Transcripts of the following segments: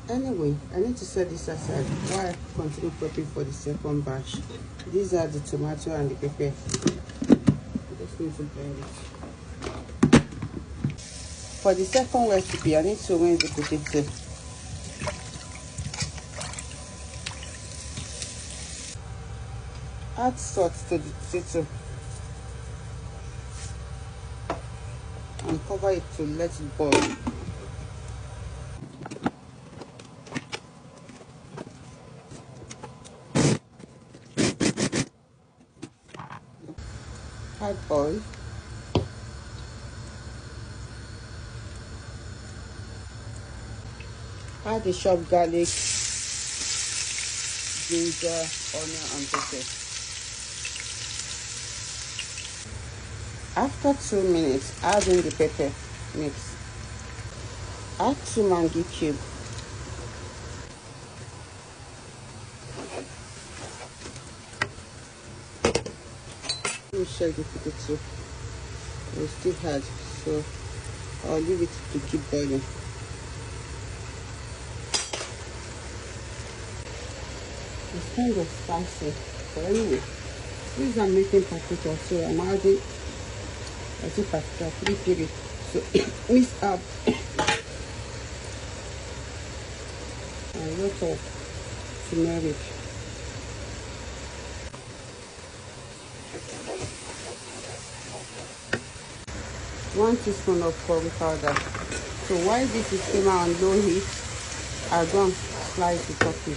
Anyway, I need to set this aside while I continue prepping for the second batch. These are the tomato and the pepper. I just need to blend it. For the second recipe, I need to rinse the potato. Add salt to the potato and cover it to let it boil. Add oil. Add the chopped garlic, ginger, onion, and pepper. After 2 minutes, add in the pepper mix. Add 2 Maggi cubes. Let me check the potato. It's still hard, so I'll leave it to keep boiling. It's kind of spicy, but anyway, since I'm making paprika, so I'm adding paprika 3 piri. So mix up a lot of turmeric. One teaspoon of curry powder. So while this is steaming on low heat, I'll go and slice the turkey.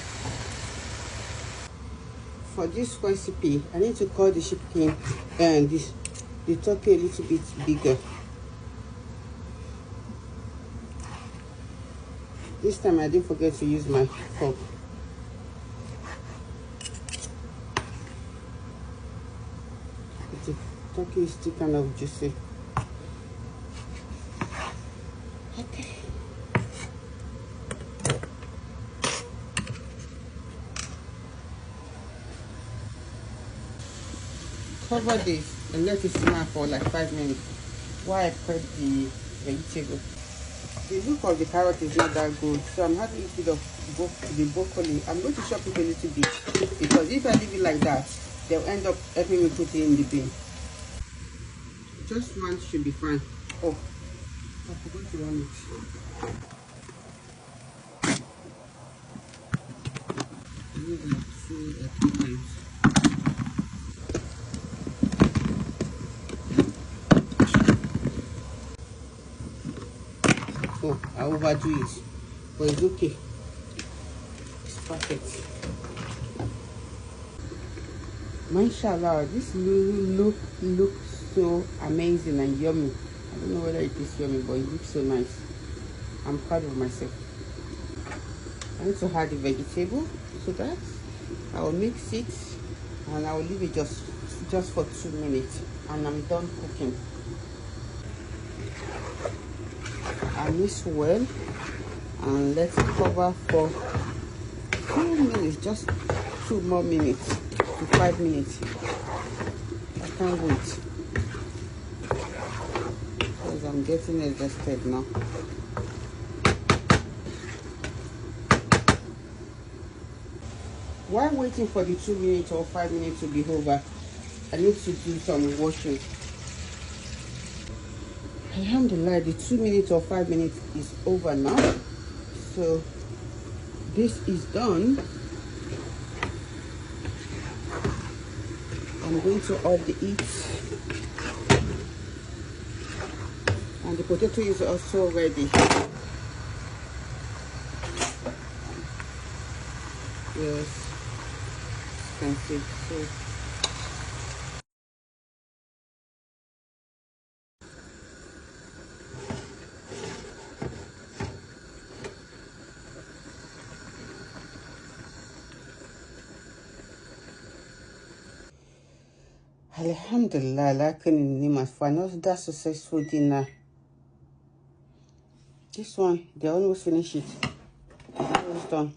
For this recipe, I need to cut the chicken and the turkey a little bit bigger. This time I didn't forget to use my fork. The turkey is still kind of juicy. Okay. Cover this and let it simmer for like 5 minutes while I prep the vegetable. The look of the carrot is not that good, so I'm having a bit of the broccoli. I'm going to chop it a little bit because if I leave it like that, they'll end up helping me put it in the bin. Just one should be fine. Oh, I forgot to run it. Use like 2 or 3 times. Oh, I overdo it, but it's okay. It's perfect. Mashallah, this looks so amazing and yummy. I don't know whether it is yummy, but it looks so nice. I'm proud of myself. I need to add the vegetable so that I will mix it and I will leave it just for 2 minutes and I'm done cooking. I mix well and let's cover for 2 minutes, just 2 more minutes to 5 minutes. I can't wait because I'm getting exhausted now. While waiting for the 2 minutes or 5 minutes to be over, I need to do some washing. Alhamdulillah, the 2 minutes or 5 minutes is over now. So this is done. I'm going to off the heat. And the potato is also ready. Yes, you can see. So Alhamdulillah, lakin nimas for another successful dinner. This one, they almost finished it. It's almost done.